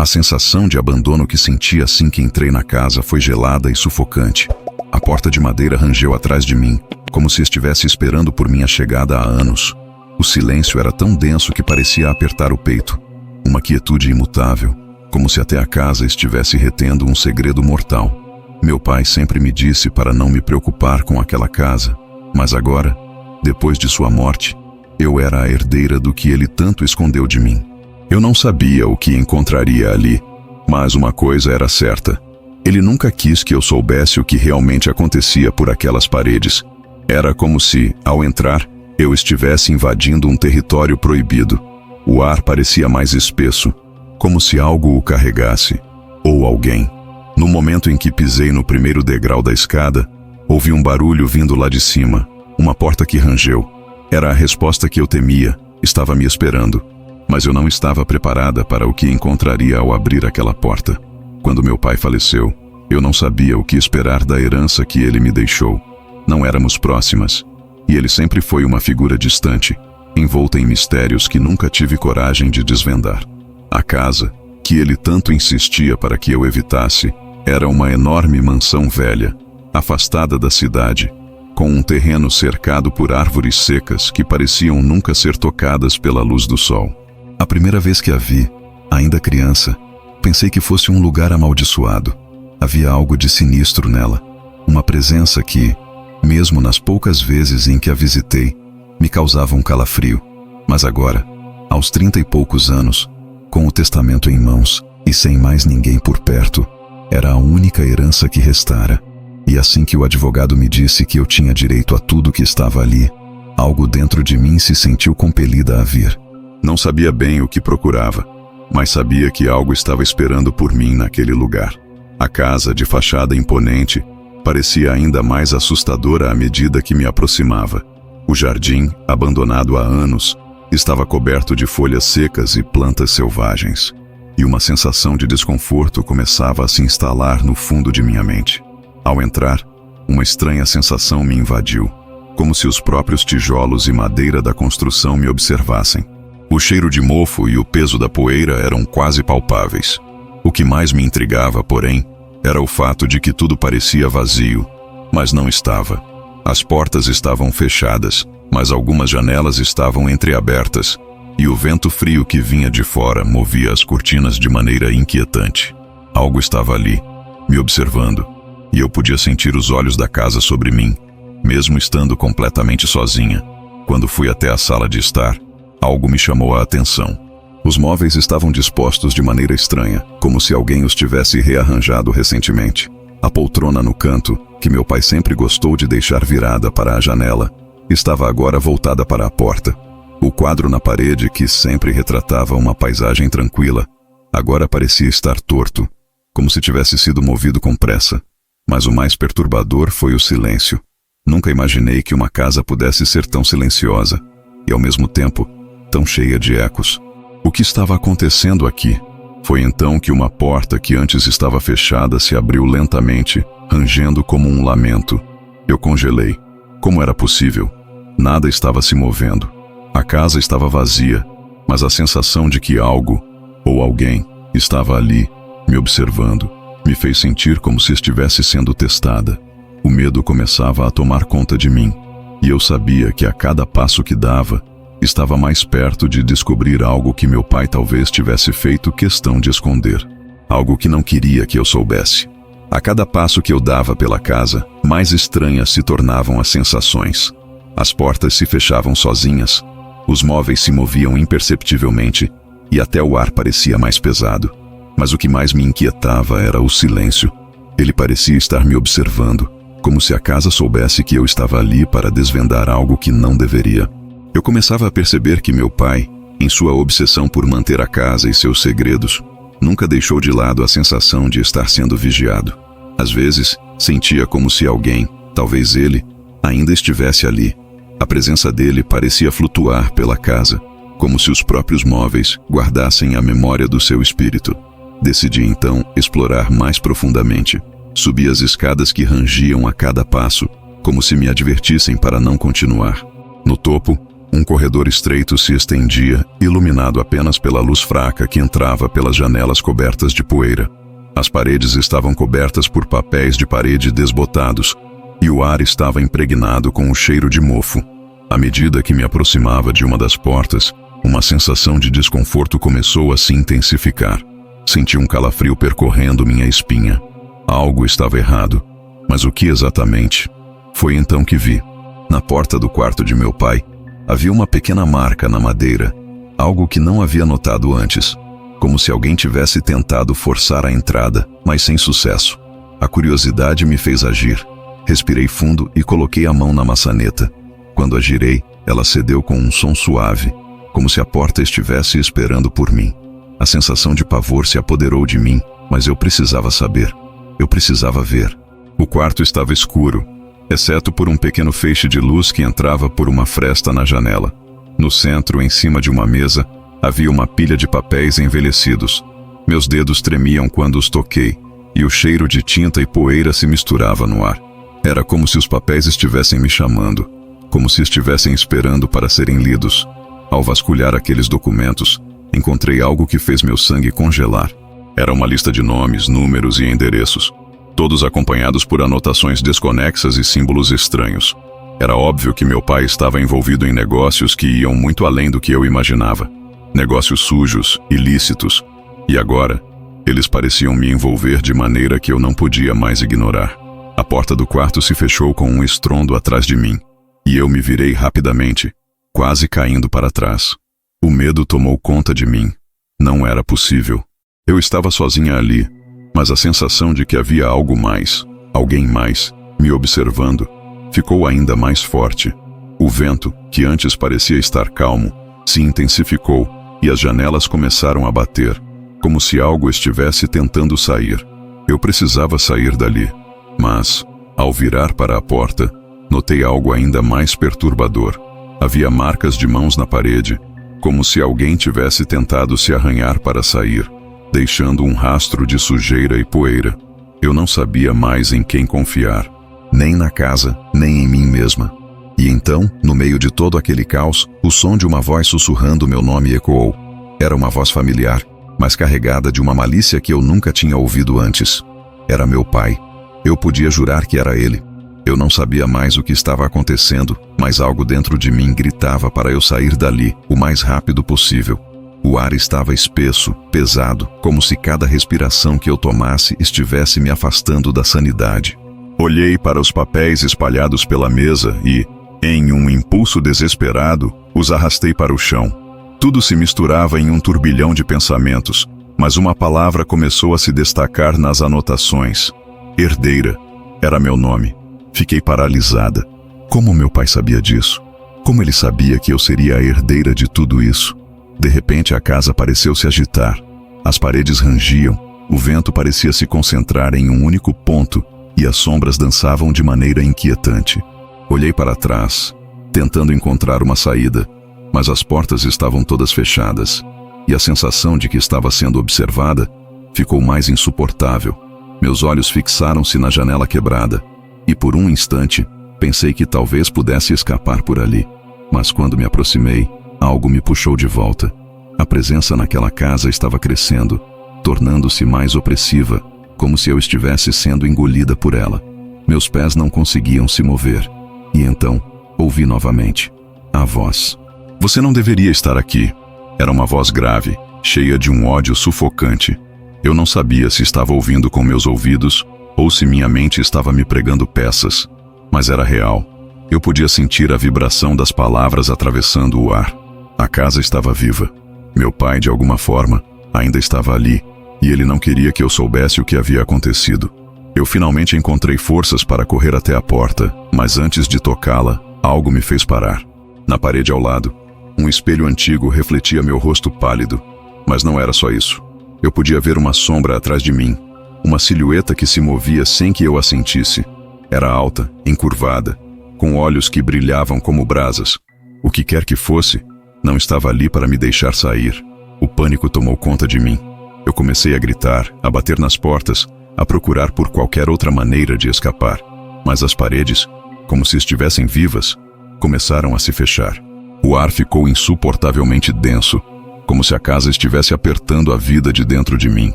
A sensação de abandono que senti assim que entrei na casa foi gelada e sufocante. A porta de madeira rangeu atrás de mim, como se estivesse esperando por minha chegada há anos. O silêncio era tão denso que parecia apertar o peito. Uma quietude imutável, como se até a casa estivesse retendo um segredo mortal. Meu pai sempre me disse para não me preocupar com aquela casa, mas agora, depois de sua morte, eu era a herdeira do que ele tanto escondeu de mim. Eu não sabia o que encontraria ali, mas uma coisa era certa. Ele nunca quis que eu soubesse o que realmente acontecia por aquelas paredes. Era como se, ao entrar, eu estivesse invadindo um território proibido. O ar parecia mais espesso, como se algo o carregasse, ou alguém. No momento em que pisei no primeiro degrau da escada, ouvi um barulho vindo lá de cima, uma porta que rangeu. Era a resposta que eu temia, estava me esperando, mas eu não estava preparada para o que encontraria ao abrir aquela porta. Quando meu pai faleceu, eu não sabia o que esperar da herança que ele me deixou. Não éramos próximas, e ele sempre foi uma figura distante, envolta em mistérios que nunca tive coragem de desvendar. A casa, que ele tanto insistia para que eu evitasse, era uma enorme mansão velha, afastada da cidade, com um terreno cercado por árvores secas que pareciam nunca ser tocadas pela luz do sol. A primeira vez que a vi, ainda criança, pensei que fosse um lugar amaldiçoado. Havia algo de sinistro nela, uma presença que, mesmo nas poucas vezes em que a visitei, me causava um calafrio. Mas agora, aos 30 e poucos anos, com o testamento em mãos e sem mais ninguém por perto, era a única herança que restara. E assim que o advogado me disse que eu tinha direito a tudo que estava ali, algo dentro de mim se sentiu compelida a vir. Não sabia bem o que procurava, mas sabia que algo estava esperando por mim naquele lugar. A casa, de fachada imponente, parecia ainda mais assustadora à medida que me aproximava. O jardim, abandonado há anos, estava coberto de folhas secas e plantas selvagens, e uma sensação de desconforto começava a se instalar no fundo de minha mente. Ao entrar, uma estranha sensação me invadiu, como se os próprios tijolos e madeira da construção me observassem. O cheiro de mofo e o peso da poeira eram quase palpáveis. O que mais me intrigava, porém, era o fato de que tudo parecia vazio, mas não estava. As portas estavam fechadas, mas algumas janelas estavam entreabertas, e o vento frio que vinha de fora movia as cortinas de maneira inquietante. Algo estava ali, me observando, e eu podia sentir os olhos da casa sobre mim, mesmo estando completamente sozinha. Quando fui até a sala de estar, algo me chamou a atenção. Os móveis estavam dispostos de maneira estranha, como se alguém os tivesse rearranjado recentemente. A poltrona no canto, que meu pai sempre gostou de deixar virada para a janela, estava agora voltada para a porta. O quadro na parede, que sempre retratava uma paisagem tranquila, agora parecia estar torto, como se tivesse sido movido com pressa. Mas o mais perturbador foi o silêncio. Nunca imaginei que uma casa pudesse ser tão silenciosa, e ao mesmo tempo, tão cheia de ecos. O que estava acontecendo aqui? Foi então que uma porta que antes estava fechada se abriu lentamente, rangendo como um lamento. Eu congelei. Como era possível? Nada estava se movendo. A casa estava vazia, mas a sensação de que algo, ou alguém, estava ali, me observando, me fez sentir como se estivesse sendo testada. O medo começava a tomar conta de mim, e eu sabia que a cada passo que dava, estava mais perto de descobrir algo que meu pai talvez tivesse feito questão de esconder. Algo que não queria que eu soubesse. A cada passo que eu dava pela casa, mais estranhas se tornavam as sensações. As portas se fechavam sozinhas, os móveis se moviam imperceptivelmente, e até o ar parecia mais pesado. Mas o que mais me inquietava era o silêncio. Ele parecia estar me observando, como se a casa soubesse que eu estava ali para desvendar algo que não deveria. Eu começava a perceber que meu pai, em sua obsessão por manter a casa e seus segredos, nunca deixou de lado a sensação de estar sendo vigiado. Às vezes, sentia como se alguém, talvez ele, ainda estivesse ali. A presença dele parecia flutuar pela casa, como se os próprios móveis guardassem a memória do seu espírito. Decidi então explorar mais profundamente. Subi as escadas que rangiam a cada passo, como se me advertissem para não continuar. No topo, Um corredor estreito se estendia, iluminado apenas pela luz fraca que entrava pelas janelas cobertas de poeira. As paredes estavam cobertas por papéis de parede desbotados, e o ar estava impregnado com o cheiro de mofo. À medida que me aproximava de uma das portas, uma sensação de desconforto começou a se intensificar. Senti um calafrio percorrendo minha espinha. Algo estava errado, mas o que exatamente? Foi então que vi. Na porta do quarto de meu pai, havia uma pequena marca na madeira, algo que não havia notado antes, como se alguém tivesse tentado forçar a entrada, mas sem sucesso. A curiosidade me fez agir. Respirei fundo e coloquei a mão na maçaneta. Quando a girei, ela cedeu com um som suave, como se a porta estivesse esperando por mim. A sensação de pavor se apoderou de mim, mas eu precisava saber. Eu precisava ver. O quarto estava escuro, exceto por um pequeno feixe de luz que entrava por uma fresta na janela. No centro, em cima de uma mesa, havia uma pilha de papéis envelhecidos. Meus dedos tremiam quando os toquei, e o cheiro de tinta e poeira se misturava no ar. Era como se os papéis estivessem me chamando, como se estivessem esperando para serem lidos. Ao vasculhar aqueles documentos, encontrei algo que fez meu sangue congelar. Era uma lista de nomes, números e endereços, todos acompanhados por anotações desconexas e símbolos estranhos. Era óbvio que meu pai estava envolvido em negócios que iam muito além do que eu imaginava. Negócios sujos, ilícitos. E agora, eles pareciam me envolver de maneira que eu não podia mais ignorar. A porta do quarto se fechou com um estrondo atrás de mim, e eu me virei rapidamente, quase caindo para trás. O medo tomou conta de mim. Não era possível. Eu estava sozinha ali, mas a sensação de que havia algo mais, alguém mais, me observando, ficou ainda mais forte. O vento, que antes parecia estar calmo, se intensificou e as janelas começaram a bater, como se algo estivesse tentando sair. Eu precisava sair dali, mas, ao virar para a porta, notei algo ainda mais perturbador. Havia marcas de mãos na parede, como se alguém tivesse tentado se arranhar para sair, deixando um rastro de sujeira e poeira. Eu não sabia mais em quem confiar, nem na casa, nem em mim mesma. E então, no meio de todo aquele caos, o som de uma voz sussurrando meu nome ecoou. Era uma voz familiar, mas carregada de uma malícia que eu nunca tinha ouvido antes. Era meu pai. Eu podia jurar que era ele. Eu não sabia mais o que estava acontecendo, mas algo dentro de mim gritava para eu sair dali o mais rápido possível. O ar estava espesso, pesado, como se cada respiração que eu tomasse estivesse me afastando da sanidade. Olhei para os papéis espalhados pela mesa e, em um impulso desesperado, os arrastei para o chão. Tudo se misturava em um turbilhão de pensamentos, mas uma palavra começou a se destacar nas anotações. Herdeira. Era meu nome. Fiquei paralisada. Como meu pai sabia disso? Como ele sabia que eu seria a herdeira de tudo isso? De repente a casa pareceu se agitar. As paredes rangiam, o vento parecia se concentrar em um único ponto e as sombras dançavam de maneira inquietante. Olhei para trás, tentando encontrar uma saída, mas as portas estavam todas fechadas e a sensação de que estava sendo observada ficou mais insuportável. Meus olhos fixaram-se na janela quebrada e por um instante pensei que talvez pudesse escapar por ali, mas quando me aproximei, algo me puxou de volta. A presença naquela casa estava crescendo, tornando-se mais opressiva, como se eu estivesse sendo engolida por ela. Meus pés não conseguiam se mover. E então, ouvi novamente a voz. Você não deveria estar aqui. Era uma voz grave, cheia de um ódio sufocante. Eu não sabia se estava ouvindo com meus ouvidos ou se minha mente estava me pregando peças, mas era real. Eu podia sentir a vibração das palavras atravessando o ar. A casa estava viva. Meu pai, de alguma forma, ainda estava ali, e ele não queria que eu soubesse o que havia acontecido. Eu finalmente encontrei forças para correr até a porta, mas antes de tocá-la, algo me fez parar. Na parede ao lado, um espelho antigo refletia meu rosto pálido, mas não era só isso. Eu podia ver uma sombra atrás de mim, uma silhueta que se movia sem que eu a sentisse. Era alta, encurvada, com olhos que brilhavam como brasas. O que quer que fosse, não estava ali para me deixar sair. O pânico tomou conta de mim. Eu comecei a gritar, a bater nas portas, a procurar por qualquer outra maneira de escapar. Mas as paredes, como se estivessem vivas, começaram a se fechar. O ar ficou insuportavelmente denso, como se a casa estivesse apertando a vida de dentro de mim.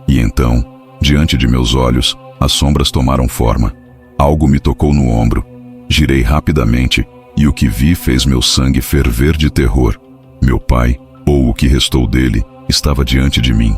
E então, diante de meus olhos, as sombras tomaram forma. Algo me tocou no ombro. Girei rapidamente, e o que vi fez meu sangue ferver de terror. Meu pai, ou o que restou dele, estava diante de mim.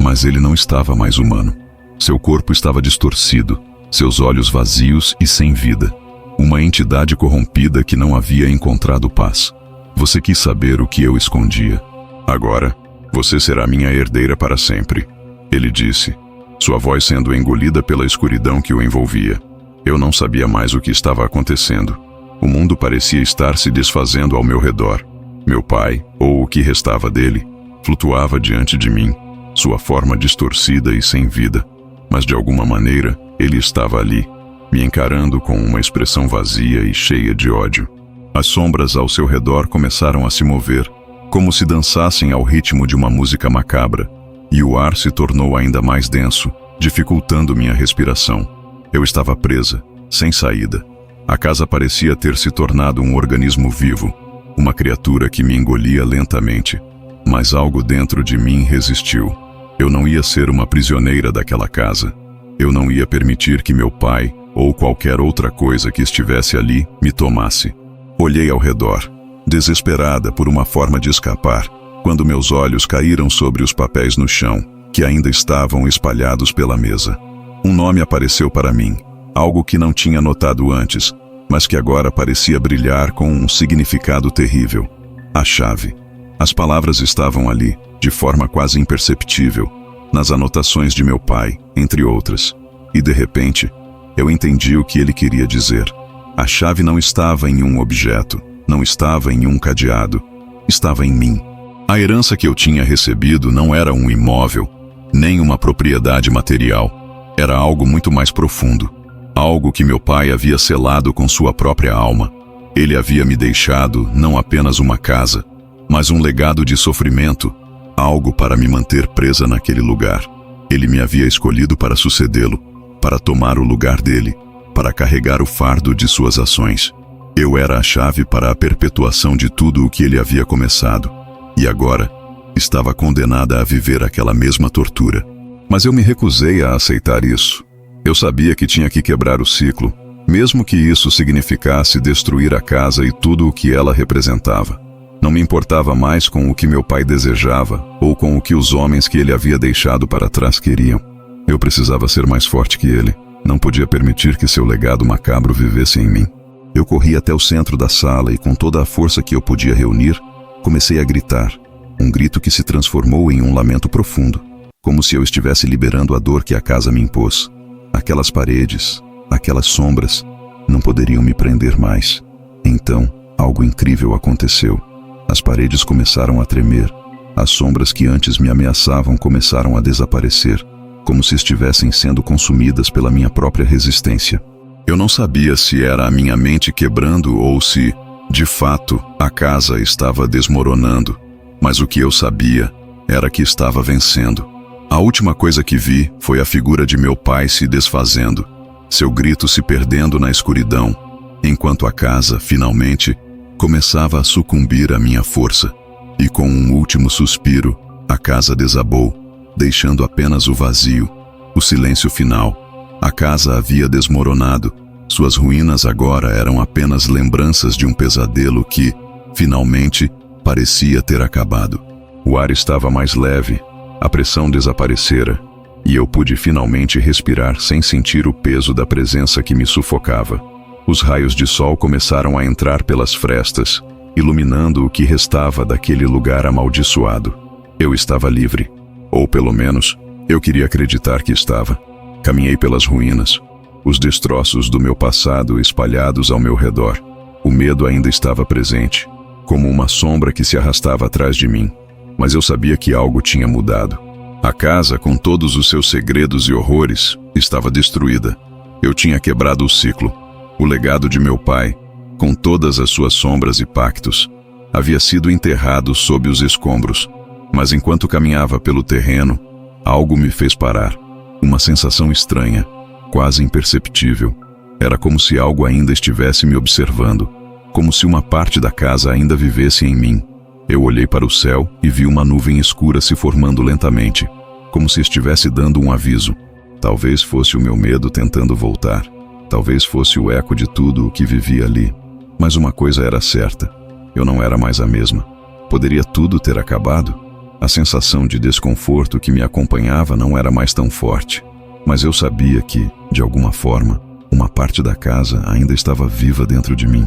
Mas ele não estava mais humano. Seu corpo estava distorcido, seus olhos vazios e sem vida. Uma entidade corrompida que não havia encontrado paz. Você quis saber o que eu escondia. Agora, você será minha herdeira para sempre, ele disse, sua voz sendo engolida pela escuridão que o envolvia. Eu não sabia mais o que estava acontecendo. O mundo parecia estar se desfazendo ao meu redor. Meu pai, ou o que restava dele, flutuava diante de mim, sua forma distorcida e sem vida. Mas de alguma maneira, ele estava ali, me encarando com uma expressão vazia e cheia de ódio. As sombras ao seu redor começaram a se mover, como se dançassem ao ritmo de uma música macabra, e o ar se tornou ainda mais denso, dificultando minha respiração. Eu estava presa, sem saída. A casa parecia ter se tornado um organismo vivo, uma criatura que me engolia lentamente, mas algo dentro de mim resistiu. Eu não ia ser uma prisioneira daquela casa. Eu não ia permitir que meu pai, ou qualquer outra coisa que estivesse ali, me tomasse. Olhei ao redor, desesperada por uma forma de escapar, quando meus olhos caíram sobre os papéis no chão, que ainda estavam espalhados pela mesa. Um nome apareceu para mim, algo que não tinha notado antes, mas que agora parecia brilhar com um significado terrível. A chave. As palavras estavam ali, de forma quase imperceptível, nas anotações de meu pai, entre outras. E de repente, eu entendi o que ele queria dizer. A chave não estava em um objeto, não estava em um cadeado, estava em mim. A herança que eu tinha recebido não era um imóvel, nem uma propriedade material. Era algo muito mais profundo, algo que meu pai havia selado com sua própria alma. Ele havia me deixado não apenas uma casa, mas um legado de sofrimento, algo para me manter presa naquele lugar. Ele me havia escolhido para sucedê-lo, para tomar o lugar dele, para carregar o fardo de suas ações. Eu era a chave para a perpetuação de tudo o que ele havia começado, e agora estava condenada a viver aquela mesma tortura. Mas eu me recusei a aceitar isso. Eu sabia que tinha que quebrar o ciclo, mesmo que isso significasse destruir a casa e tudo o que ela representava. Não me importava mais com o que meu pai desejava ou com o que os homens que ele havia deixado para trás queriam. Eu precisava ser mais forte que ele. Não podia permitir que seu legado macabro vivesse em mim. Eu corri até o centro da sala e, com toda a força que eu podia reunir, comecei a gritar. Um grito que se transformou em um lamento profundo, como se eu estivesse liberando a dor que a casa me impôs. Aquelas paredes, aquelas sombras, não poderiam me prender mais. Então, algo incrível aconteceu. As paredes começaram a tremer. As sombras que antes me ameaçavam começaram a desaparecer, como se estivessem sendo consumidas pela minha própria resistência. Eu não sabia se era a minha mente quebrando ou se, de fato, a casa estava desmoronando, mas o que eu sabia era que estava vencendo. A última coisa que vi foi a figura de meu pai se desfazendo, seu grito se perdendo na escuridão, enquanto a casa, finalmente, começava a sucumbir à minha força. E com um último suspiro, a casa desabou, deixando apenas o vazio, o silêncio final. A casa havia desmoronado. Suas ruínas agora eram apenas lembranças de um pesadelo que, finalmente, parecia ter acabado. O ar estava mais leve, a pressão desaparecera, e eu pude finalmente respirar sem sentir o peso da presença que me sufocava. Os raios de sol começaram a entrar pelas frestas, iluminando o que restava daquele lugar amaldiçoado. Eu estava livre. Ou pelo menos, eu queria acreditar que estava. Caminhei pelas ruínas, os destroços do meu passado espalhados ao meu redor. O medo ainda estava presente, como uma sombra que se arrastava atrás de mim. Mas eu sabia que algo tinha mudado. A casa, com todos os seus segredos e horrores, estava destruída. Eu tinha quebrado o ciclo. O legado de meu pai, com todas as suas sombras e pactos, havia sido enterrado sob os escombros. Mas enquanto caminhava pelo terreno, algo me fez parar. Uma sensação estranha, quase imperceptível. Era como se algo ainda estivesse me observando. como se uma parte da casa ainda vivesse em mim. Eu olhei para o céu e vi uma nuvem escura se formando lentamente, como se estivesse dando um aviso. Talvez fosse o meu medo tentando voltar. Talvez fosse o eco de tudo o que vivia ali. Mas uma coisa era certa: eu não era mais a mesma. Poderia tudo ter acabado? A sensação de desconforto que me acompanhava não era mais tão forte. Mas eu sabia que, de alguma forma, uma parte da casa ainda estava viva dentro de mim.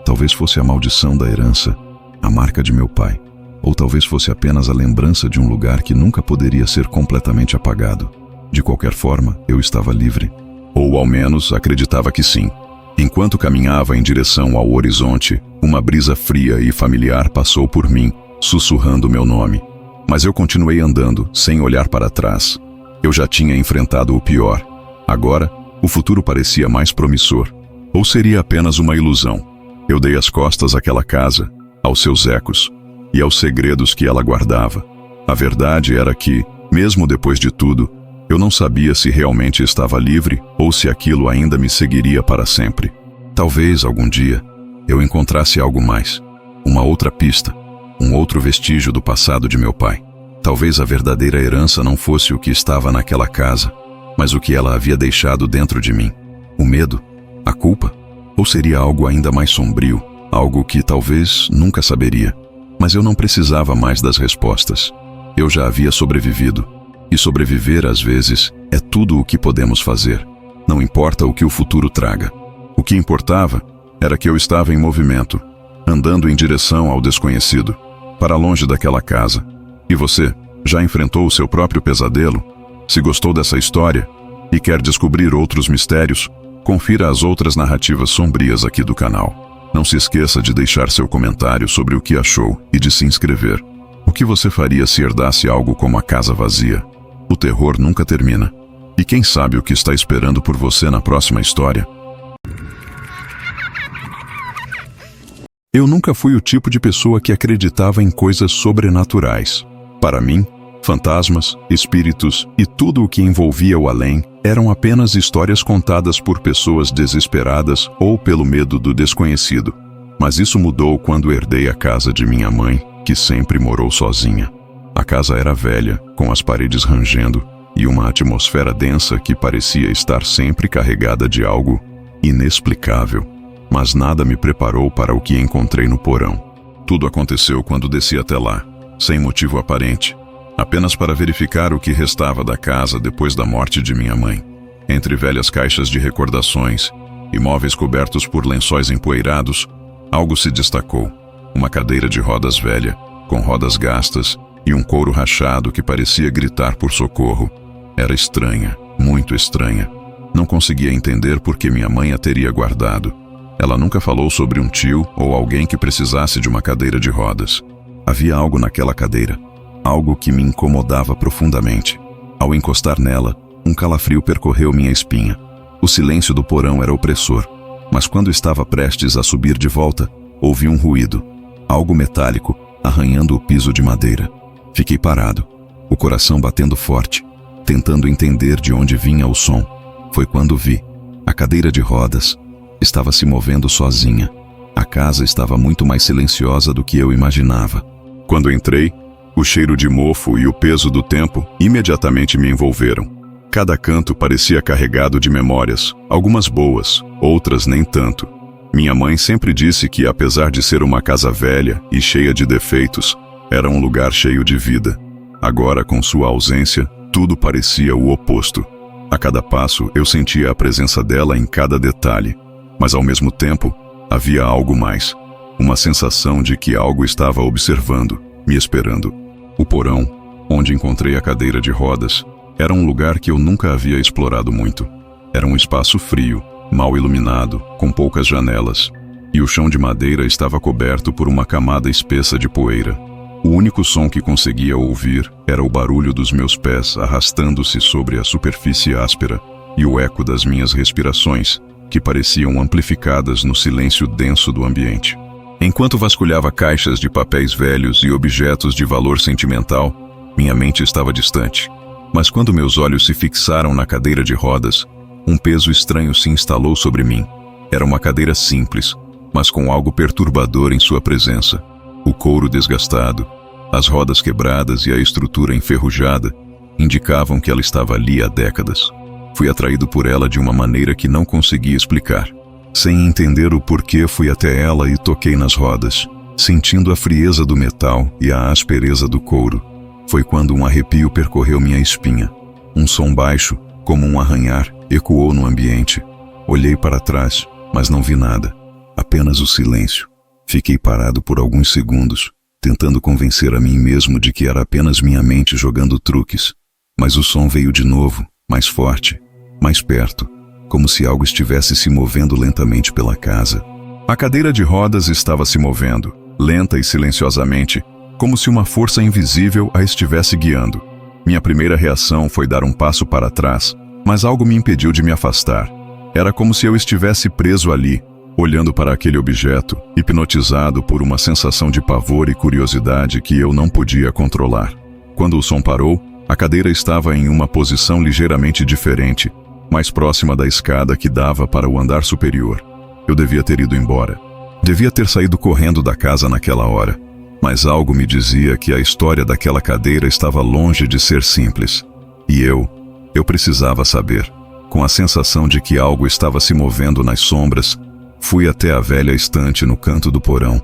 Talvez fosse a maldição da herança, a marca de meu pai. Ou talvez fosse apenas a lembrança de um lugar que nunca poderia ser completamente apagado. De qualquer forma, eu estava livre. Ou ao menos acreditava que sim. Enquanto caminhava em direção ao horizonte, uma brisa fria e familiar passou por mim, sussurrando meu nome. Mas eu continuei andando, sem olhar para trás. Eu já tinha enfrentado o pior. Agora, o futuro parecia mais promissor. Ou seria apenas uma ilusão? Eu dei as costas àquela casa, aos seus ecos e aos segredos que ela guardava. A verdade era que, mesmo depois de tudo, eu não sabia se realmente estava livre ou se aquilo ainda me seguiria para sempre. Talvez, algum dia, eu encontrasse algo mais. Uma outra pista, um outro vestígio do passado de meu pai. Talvez a verdadeira herança não fosse o que estava naquela casa, mas o que ela havia deixado dentro de mim. O medo? A culpa? Ou seria algo ainda mais sombrio, algo que talvez nunca saberia? Mas eu não precisava mais das respostas. Eu já havia sobrevivido. E sobreviver, às vezes, é tudo o que podemos fazer. Não importa o que o futuro traga. O que importava era que eu estava em movimento, andando em direção ao desconhecido, para longe daquela casa. E você, já enfrentou o seu próprio pesadelo? Se gostou dessa história e quer descobrir outros mistérios, confira as outras narrativas sombrias aqui do canal. Não se esqueça de deixar seu comentário sobre o que achou e de se inscrever. O que você faria se herdasse algo como a casa vazia? O terror nunca termina. E quem sabe o que está esperando por você na próxima história? Eu nunca fui o tipo de pessoa que acreditava em coisas sobrenaturais. Para mim, fantasmas, espíritos e tudo o que envolvia o além eram apenas histórias contadas por pessoas desesperadas ou pelo medo do desconhecido. Mas isso mudou quando herdei a casa de minha mãe, que sempre morou sozinha. A casa era velha, com as paredes rangendo e uma atmosfera densa que parecia estar sempre carregada de algo inexplicável. Mas nada me preparou para o que encontrei no porão. Tudo aconteceu quando desci até lá, sem motivo aparente, apenas para verificar o que restava da casa depois da morte de minha mãe. Entre velhas caixas de recordações e móveis cobertos por lençóis empoeirados, algo se destacou. Uma cadeira de rodas velha, com rodas gastas, e um couro rachado que parecia gritar por socorro. Era estranha, muito estranha. Não conseguia entender por que minha mãe a teria guardado. Ela nunca falou sobre um tio ou alguém que precisasse de uma cadeira de rodas. Havia algo naquela cadeira, algo que me incomodava profundamente. Ao encostar nela, um calafrio percorreu minha espinha. O silêncio do porão era opressor, mas quando estava prestes a subir de volta, ouvi um ruído, algo metálico arranhando o piso de madeira. Fiquei parado, o coração batendo forte, tentando entender de onde vinha o som. Foi quando vi. A cadeira de rodas estava se movendo sozinha. A casa estava muito mais silenciosa do que eu imaginava. Quando entrei, o cheiro de mofo e o peso do tempo imediatamente me envolveram. Cada canto parecia carregado de memórias, algumas boas, outras nem tanto. Minha mãe sempre disse que, apesar de ser uma casa velha e cheia de defeitos, era um lugar cheio de vida. Agora, com sua ausência, tudo parecia o oposto. A cada passo, eu sentia a presença dela em cada detalhe. Mas, ao mesmo tempo, havia algo mais. Uma sensação de que algo estava observando, me esperando. O porão, onde encontrei a cadeira de rodas, era um lugar que eu nunca havia explorado muito. Era um espaço frio, mal iluminado, com poucas janelas. E o chão de madeira estava coberto por uma camada espessa de poeira. O único som que conseguia ouvir era o barulho dos meus pés arrastando-se sobre a superfície áspera e o eco das minhas respirações, que pareciam amplificadas no silêncio denso do ambiente. Enquanto vasculhava caixas de papéis velhos e objetos de valor sentimental, minha mente estava distante. Mas quando meus olhos se fixaram na cadeira de rodas, um peso estranho se instalou sobre mim. Era uma cadeira simples, mas com algo perturbador em sua presença. O couro desgastado, as rodas quebradas e a estrutura enferrujada indicavam que ela estava ali há décadas. Fui atraído por ela de uma maneira que não conseguia explicar. Sem entender o porquê, fui até ela e toquei nas rodas, sentindo a frieza do metal e a aspereza do couro. Foi quando um arrepio percorreu minha espinha. Um som baixo, como um arranhar, ecoou no ambiente. Olhei para trás, mas não vi nada. Apenas o silêncio. Fiquei parado por alguns segundos, tentando convencer a mim mesmo de que era apenas minha mente jogando truques. Mas o som veio de novo, mais forte, mais perto, como se algo estivesse se movendo lentamente pela casa. A cadeira de rodas estava se movendo, lenta e silenciosamente, como se uma força invisível a estivesse guiando. Minha primeira reação foi dar um passo para trás, mas algo me impediu de me afastar. Era como se eu estivesse preso ali, olhando para aquele objeto, hipnotizado por uma sensação de pavor e curiosidade que eu não podia controlar. Quando o som parou, a cadeira estava em uma posição ligeiramente diferente, mais próxima da escada que dava para o andar superior. Eu devia ter ido embora. Devia ter saído correndo da casa naquela hora. Mas algo me dizia que a história daquela cadeira estava longe de ser simples. E eu precisava saber. Com a sensação de que algo estava se movendo nas sombras, fui até a velha estante no canto do porão,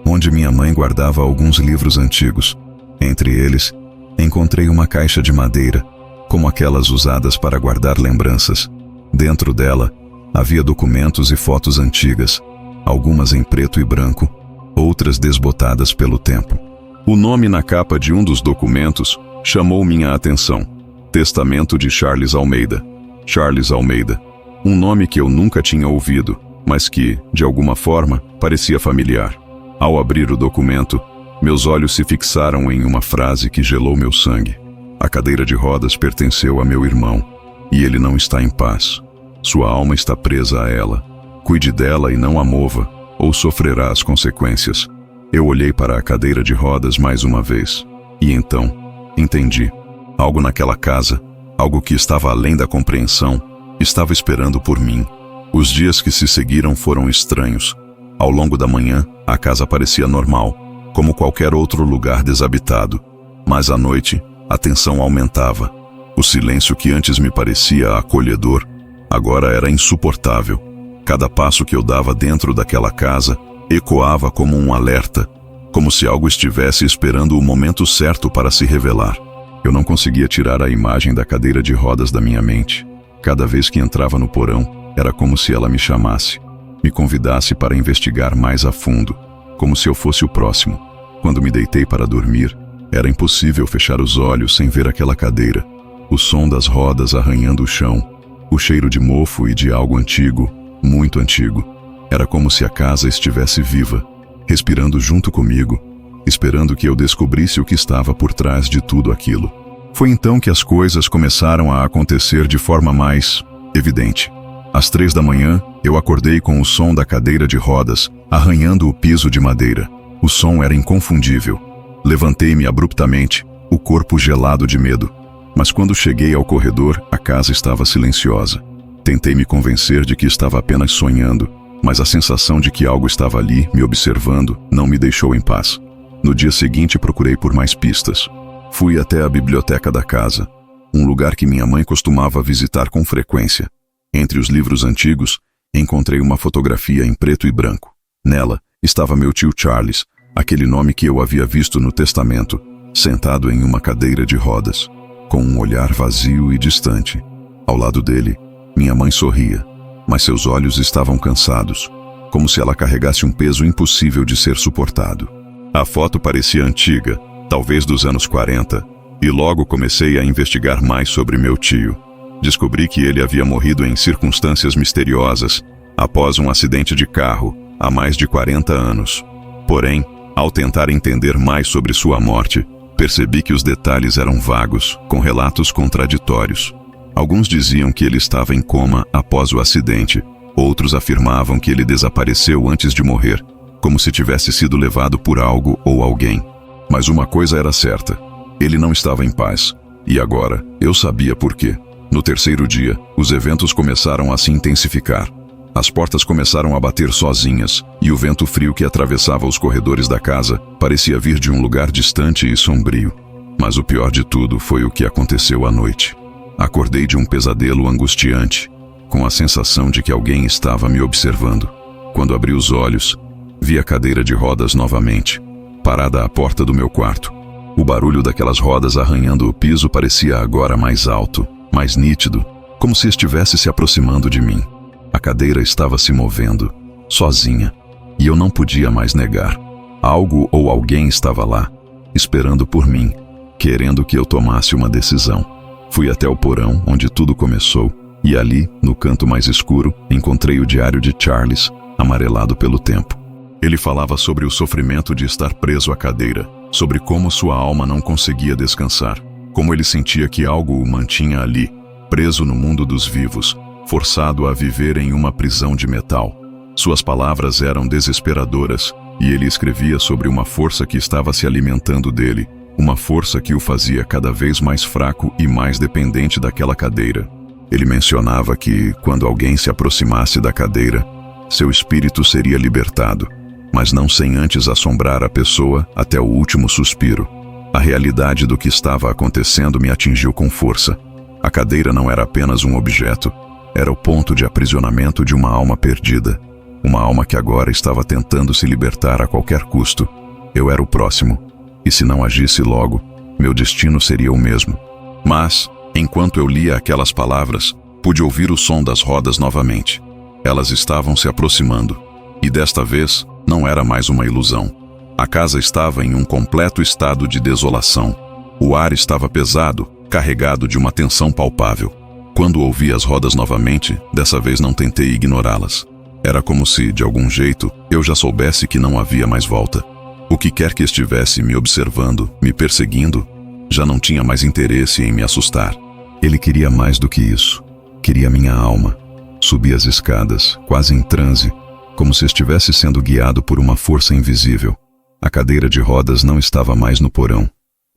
onde minha mãe guardava alguns livros antigos. Entre eles, encontrei uma caixa de madeira, como aquelas usadas para guardar lembranças. Dentro dela, havia documentos e fotos antigas, algumas em preto e branco, outras desbotadas pelo tempo. O nome na capa de um dos documentos chamou minha atenção. Testamento de Charles Almeida. Charles Almeida. Um nome que eu nunca tinha ouvido, mas que, de alguma forma, parecia familiar. Ao abrir o documento, meus olhos se fixaram em uma frase que gelou meu sangue. A cadeira de rodas pertenceu a meu irmão, e ele não está em paz. Sua alma está presa a ela. Cuide dela e não a mova, ou sofrerá as consequências. Eu olhei para a cadeira de rodas mais uma vez, e então, entendi. Algo naquela casa, algo que estava além da compreensão, estava esperando por mim. Os dias que se seguiram foram estranhos. Ao longo da manhã, a casa parecia normal, como qualquer outro lugar desabitado. Mas à noite, a tensão aumentava. O silêncio que antes me parecia acolhedor, agora era insuportável. Cada passo que eu dava dentro daquela casa ecoava como um alerta, como se algo estivesse esperando o momento certo para se revelar. Eu não conseguia tirar a imagem da cadeira de rodas da minha mente. Cada vez que entrava no porão, era como se ela me chamasse, me convidasse para investigar mais a fundo, como se eu fosse o próximo. Quando me deitei para dormir, era impossível fechar os olhos sem ver aquela cadeira, o som das rodas arranhando o chão, o cheiro de mofo e de algo antigo, muito antigo. Era como se a casa estivesse viva, respirando junto comigo, esperando que eu descobrisse o que estava por trás de tudo aquilo. Foi então que as coisas começaram a acontecer de forma mais evidente. Às 3 da manhã, eu acordei com o som da cadeira de rodas arranhando o piso de madeira. O som era inconfundível. Levantei-me abruptamente, o corpo gelado de medo. Mas quando cheguei ao corredor, a casa estava silenciosa. Tentei me convencer de que estava apenas sonhando, mas a sensação de que algo estava ali, me observando, não me deixou em paz. No dia seguinte, procurei por mais pistas. Fui até a biblioteca da casa, um lugar que minha mãe costumava visitar com frequência. Entre os livros antigos, encontrei uma fotografia em preto e branco. Nela, estava meu tio Charles, aquele nome que eu havia visto no testamento, sentado em uma cadeira de rodas, com um olhar vazio e distante. Ao lado dele, minha mãe sorria, mas seus olhos estavam cansados, como se ela carregasse um peso impossível de ser suportado. A foto parecia antiga, talvez dos anos 40, e logo comecei a investigar mais sobre meu tio. Descobri que ele havia morrido em circunstâncias misteriosas, após um acidente de carro, há mais de 40 anos. Porém, ao tentar entender mais sobre sua morte, percebi que os detalhes eram vagos, com relatos contraditórios. Alguns diziam que ele estava em coma após o acidente, outros afirmavam que ele desapareceu antes de morrer, como se tivesse sido levado por algo ou alguém. Mas uma coisa era certa, ele não estava em paz, e agora eu sabia por quê. No terceiro dia, os eventos começaram a se intensificar. As portas começaram a bater sozinhas, e o vento frio que atravessava os corredores da casa parecia vir de um lugar distante e sombrio. Mas o pior de tudo foi o que aconteceu à noite. Acordei de um pesadelo angustiante, com a sensação de que alguém estava me observando. Quando abri os olhos, vi a cadeira de rodas novamente, parada à porta do meu quarto. O barulho daquelas rodas arranhando o piso parecia agora mais alto, mais nítido, como se estivesse se aproximando de mim. A cadeira estava se movendo, sozinha, e eu não podia mais negar. Algo ou alguém estava lá, esperando por mim, querendo que eu tomasse uma decisão. Fui até o porão, onde tudo começou, e ali, no canto mais escuro, encontrei o diário de Charles, amarelado pelo tempo. Ele falava sobre o sofrimento de estar preso à cadeira, sobre como sua alma não conseguia descansar, como ele sentia que algo o mantinha ali, preso no mundo dos vivos, forçado a viver em uma prisão de metal. Suas palavras eram desesperadoras, e ele escrevia sobre uma força que estava se alimentando dele, uma força que o fazia cada vez mais fraco e mais dependente daquela cadeira. Ele mencionava que, quando alguém se aproximasse da cadeira, seu espírito seria libertado, mas não sem antes assombrar a pessoa até o último suspiro. A realidade do que estava acontecendo me atingiu com força. A cadeira não era apenas um objeto, era o ponto de aprisionamento de uma alma perdida, uma alma que agora estava tentando se libertar a qualquer custo. Eu era o próximo, e se não agisse logo, meu destino seria o mesmo. Mas, enquanto eu lia aquelas palavras, pude ouvir o som das rodas novamente. Elas estavam se aproximando, e desta vez não era mais uma ilusão. A casa estava em um completo estado de desolação. O ar estava pesado, carregado de uma tensão palpável. Quando ouvi as rodas novamente, dessa vez não tentei ignorá-las. Era como se, de algum jeito, eu já soubesse que não havia mais volta. O que quer que estivesse me observando, me perseguindo, já não tinha mais interesse em me assustar. Ele queria mais do que isso. Queria minha alma. Subi as escadas, quase em transe, como se estivesse sendo guiado por uma força invisível. A cadeira de rodas não estava mais no porão.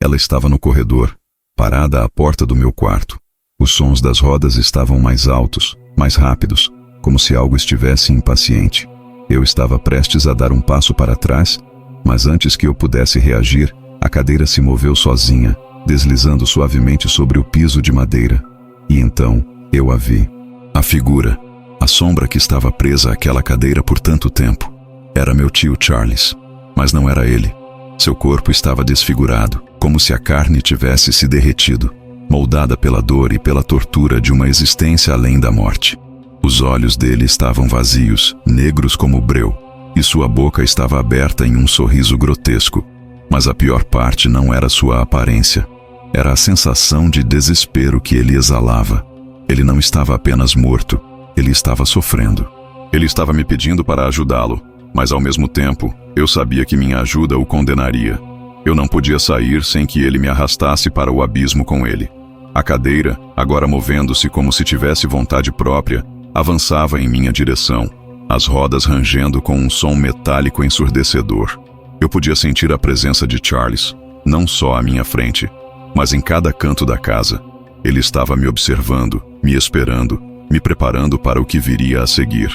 Ela estava no corredor, parada à porta do meu quarto. Os sons das rodas estavam mais altos, mais rápidos, como se algo estivesse impaciente. Eu estava prestes a dar um passo para trás, mas antes que eu pudesse reagir, a cadeira se moveu sozinha, deslizando suavemente sobre o piso de madeira. E então, eu a vi. A figura, a sombra que estava presa àquela cadeira por tanto tempo. Era meu tio Charles, mas não era ele. Seu corpo estava desfigurado, como se a carne tivesse se derretido, moldada pela dor e pela tortura de uma existência além da morte. Os olhos dele estavam vazios, negros como breu, e sua boca estava aberta em um sorriso grotesco. Mas a pior parte não era sua aparência. Era a sensação de desespero que ele exalava. Ele não estava apenas morto, ele estava sofrendo. Ele estava me pedindo para ajudá-lo, mas ao mesmo tempo, eu sabia que minha ajuda o condenaria. Eu não podia sair sem que ele me arrastasse para o abismo com ele. A cadeira, agora movendo-se como se tivesse vontade própria, avançava em minha direção, as rodas rangendo com um som metálico ensurdecedor. Eu podia sentir a presença de Charles, não só à minha frente, mas em cada canto da casa. Ele estava me observando, me esperando, me preparando para o que viria a seguir.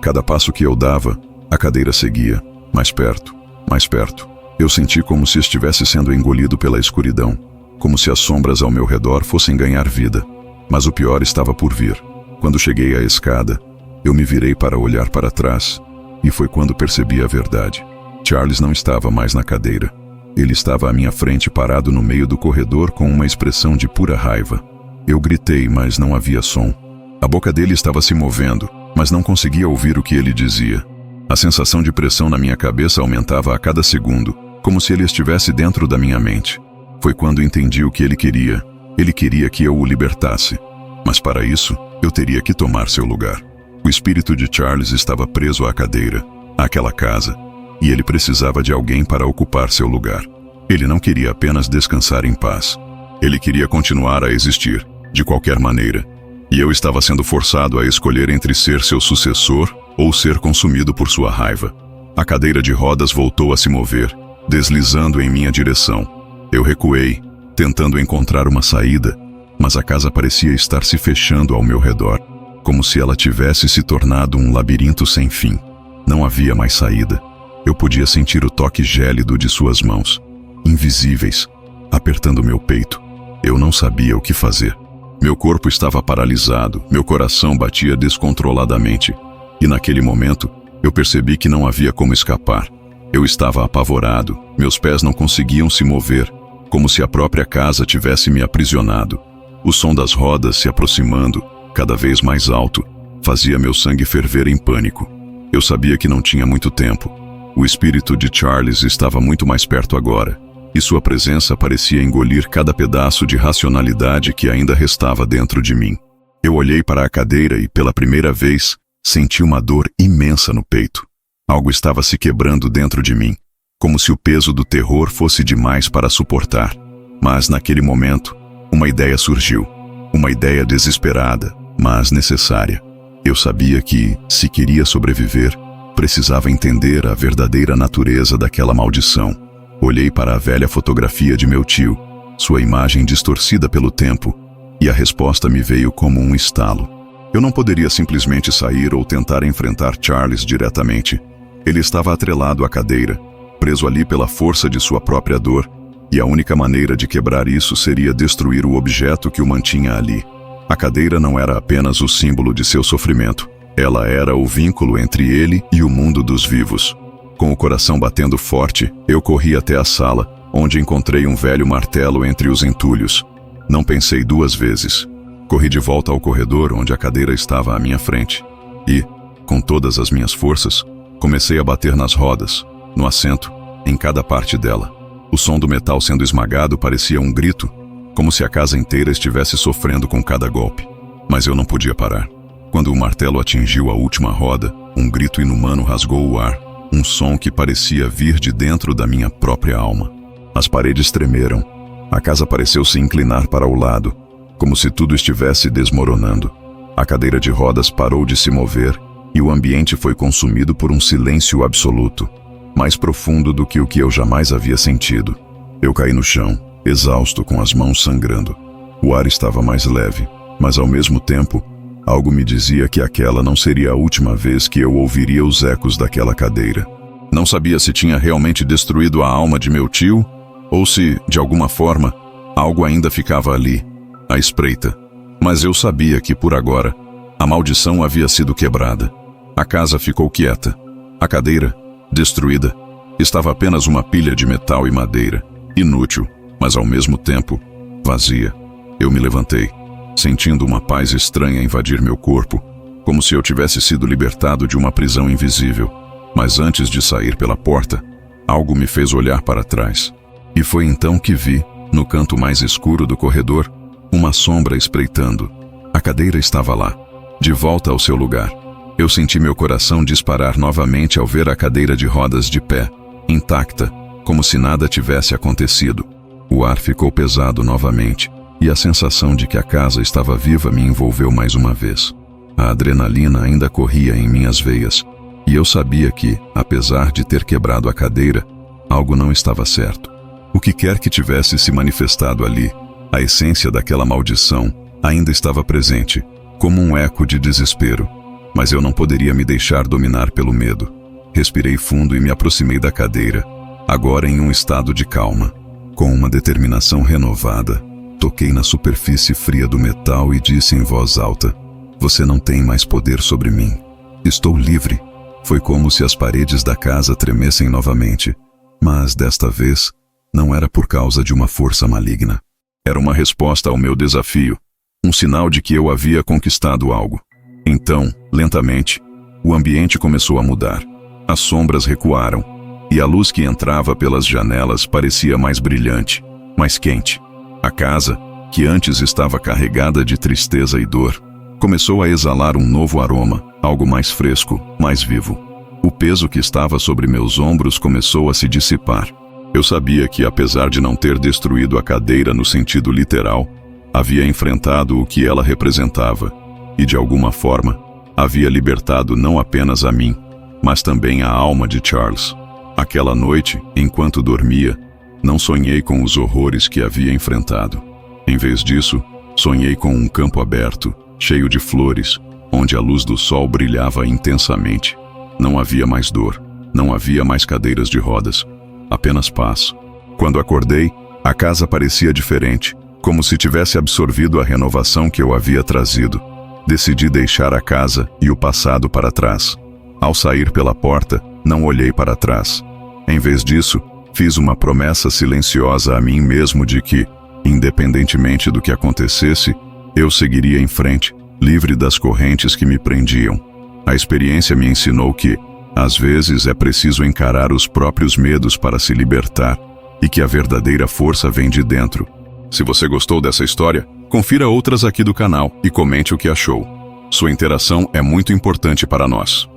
Cada passo que eu dava, a cadeira seguia, mais perto, mais perto. Eu senti como se estivesse sendo engolido pela escuridão, como se as sombras ao meu redor fossem ganhar vida. Mas o pior estava por vir. Quando cheguei à escada, eu me virei para olhar para trás, e foi quando percebi a verdade. Charles não estava mais na cadeira. Ele estava à minha frente, parado no meio do corredor com uma expressão de pura raiva. Eu gritei, mas não havia som. A boca dele estava se movendo, mas não conseguia ouvir o que ele dizia. A sensação de pressão na minha cabeça aumentava a cada segundo, como se ele estivesse dentro da minha mente. Foi quando entendi o que ele queria. Ele queria que eu o libertasse. Mas para isso, eu teria que tomar seu lugar. O espírito de Charles estava preso à cadeira, àquela casa, e ele precisava de alguém para ocupar seu lugar. Ele não queria apenas descansar em paz. Ele queria continuar a existir, de qualquer maneira. E eu estava sendo forçado a escolher entre ser seu sucessor ou ser consumido por sua raiva. A cadeira de rodas voltou a se mover, deslizando em minha direção. Eu recuei, tentando encontrar uma saída, mas a casa parecia estar se fechando ao meu redor. como se ela tivesse se tornado um labirinto sem fim. Não havia mais saída. Eu podia sentir o toque gélido de suas mãos, invisíveis, apertando meu peito. Eu não sabia o que fazer. Meu corpo estava paralisado, meu coração batia descontroladamente. E naquele momento, eu percebi que não havia como escapar. Eu estava apavorado, meus pés não conseguiam se mover, como se a própria casa tivesse me aprisionado. O som das rodas se aproximando, cada vez mais alto, fazia meu sangue ferver em pânico. Eu sabia que não tinha muito tempo. O espírito de Charles estava muito mais perto agora, e sua presença parecia engolir cada pedaço de racionalidade que ainda restava dentro de mim. Eu olhei para a cadeira e, pela primeira vez, senti uma dor imensa no peito. Algo estava se quebrando dentro de mim, como se o peso do terror fosse demais para suportar. Mas, naquele momento, uma ideia surgiu. Uma ideia desesperada, mas necessária. Eu sabia que, se queria sobreviver, precisava entender a verdadeira natureza daquela maldição. Olhei para a velha fotografia de meu tio, sua imagem distorcida pelo tempo, e a resposta me veio como um estalo. Eu não poderia simplesmente sair ou tentar enfrentar Charles diretamente. Ele estava atrelado à cadeira, preso ali pela força de sua própria dor, e a única maneira de quebrar isso seria destruir o objeto que o mantinha ali. A cadeira não era apenas o símbolo de seu sofrimento, ela era o vínculo entre ele e o mundo dos vivos. Com o coração batendo forte, eu corri até a sala, onde encontrei um velho martelo entre os entulhos. Não pensei duas vezes. Corri de volta ao corredor onde a cadeira estava à minha frente. E, com todas as minhas forças, comecei a bater nas rodas, no assento, em cada parte dela. O som do metal sendo esmagado parecia um grito, como se a casa inteira estivesse sofrendo com cada golpe. Mas eu não podia parar. Quando o martelo atingiu a última roda, um grito inumano rasgou o ar, um som que parecia vir de dentro da minha própria alma. As paredes tremeram. A casa pareceu se inclinar para o lado, como se tudo estivesse desmoronando. A cadeira de rodas parou de se mover e o ambiente foi consumido por um silêncio absoluto, mais profundo do que o que eu jamais havia sentido. Eu caí no chão, exausto, com as mãos sangrando. O ar estava mais leve, mas ao mesmo tempo, algo me dizia que aquela não seria a última vez que eu ouviria os ecos daquela cadeira. Não sabia se tinha realmente destruído a alma de meu tio, ou se, de alguma forma, algo ainda ficava ali, à espreita. Mas eu sabia que, por agora, a maldição havia sido quebrada. A casa ficou quieta. A cadeira, destruída, estava apenas uma pilha de metal e madeira, inútil, mas ao mesmo tempo, vazia. Eu me levantei, sentindo uma paz estranha invadir meu corpo, como se eu tivesse sido libertado de uma prisão invisível. Mas antes de sair pela porta, algo me fez olhar para trás. E foi então que vi, no canto mais escuro do corredor, uma sombra espreitando. A cadeira estava lá, de volta ao seu lugar. Eu senti meu coração disparar novamente ao ver a cadeira de rodas de pé, intacta, como se nada tivesse acontecido. O ar ficou pesado novamente, e a sensação de que a casa estava viva me envolveu mais uma vez. A adrenalina ainda corria em minhas veias, e eu sabia que, apesar de ter quebrado a cadeira, algo não estava certo. O que quer que tivesse se manifestado ali, a essência daquela maldição ainda estava presente, como um eco de desespero. Mas eu não poderia me deixar dominar pelo medo. Respirei fundo e me aproximei da cadeira, agora em um estado de calma. Com uma determinação renovada, toquei na superfície fria do metal e disse em voz alta: "Você não tem mais poder sobre mim. Estou livre." Foi como se as paredes da casa tremessem novamente, mas desta vez não era por causa de uma força maligna. Era uma resposta ao meu desafio, um sinal de que eu havia conquistado algo. Então, lentamente, o ambiente começou a mudar. As sombras recuaram, e a luz que entrava pelas janelas parecia mais brilhante, mais quente. A casa, que antes estava carregada de tristeza e dor, começou a exalar um novo aroma, algo mais fresco, mais vivo. O peso que estava sobre meus ombros começou a se dissipar. Eu sabia que, apesar de não ter destruído a cadeira no sentido literal, havia enfrentado o que ela representava, e de alguma forma, havia libertado não apenas a mim, mas também a alma de Charles. Aquela noite, enquanto dormia, não sonhei com os horrores que havia enfrentado. Em vez disso, sonhei com um campo aberto, cheio de flores, onde a luz do sol brilhava intensamente. Não havia mais dor, não havia mais cadeiras de rodas, apenas paz. Quando acordei, a casa parecia diferente, como se tivesse absorvido a renovação que eu havia trazido. Decidi deixar a casa e o passado para trás. Ao sair pela porta, não olhei para trás. Em vez disso, fiz uma promessa silenciosa a mim mesmo de que, independentemente do que acontecesse, eu seguiria em frente, livre das correntes que me prendiam. A experiência me ensinou que, às vezes, é preciso encarar os próprios medos para se libertar, e que a verdadeira força vem de dentro. Se você gostou dessa história, confira outras aqui do canal e comente o que achou. Sua interação é muito importante para nós.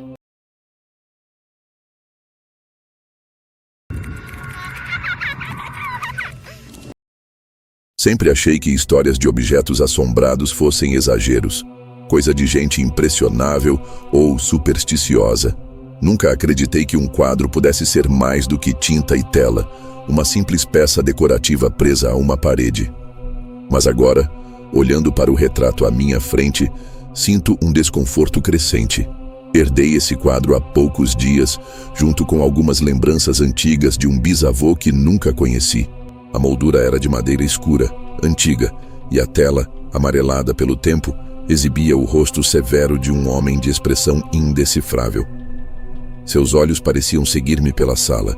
Sempre achei que histórias de objetos assombrados fossem exageros, coisa de gente impressionável ou supersticiosa. Nunca acreditei que um quadro pudesse ser mais do que tinta e tela, uma simples peça decorativa presa a uma parede. Mas agora, olhando para o retrato à minha frente, sinto um desconforto crescente. Herdei esse quadro há poucos dias, junto com algumas lembranças antigas de um bisavô que nunca conheci. A moldura era de madeira escura, antiga, e a tela, amarelada pelo tempo, exibia o rosto severo de um homem de expressão indecifrável. Seus olhos pareciam seguir-me pela sala,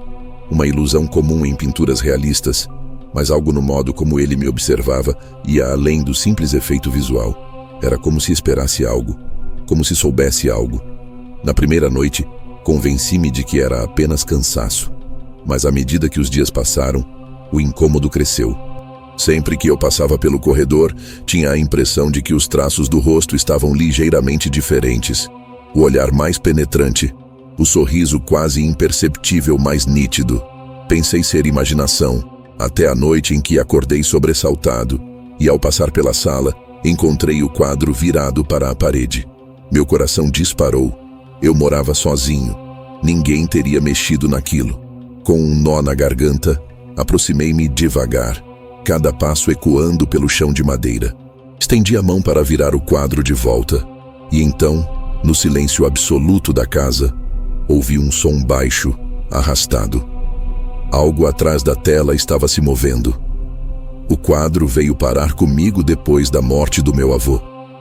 uma ilusão comum em pinturas realistas, mas algo no modo como ele me observava ia além do simples efeito visual. Era como se esperasse algo, como se soubesse algo. Na primeira noite, convenci-me de que era apenas cansaço, mas à medida que os dias passaram, o incômodo cresceu. Sempre que eu passava pelo corredor, tinha a impressão de que os traços do rosto estavam ligeiramente diferentes. O olhar mais penetrante, o sorriso quase imperceptível mais nítido. Pensei ser imaginação, até a noite em que acordei sobressaltado, e ao passar pela sala, encontrei o quadro virado para a parede. Meu coração disparou. Eu morava sozinho. Ninguém teria mexido naquilo. Com um nó na garganta, aproximei-me devagar, cada passo ecoando pelo chão de madeira. Estendi a mão para virar o quadro de volta, e então, no silêncio absoluto da casa, ouvi um som baixo, arrastado. Algo atrás da tela estava se movendo. O quadro veio parar comigo depois da morte do meu avô.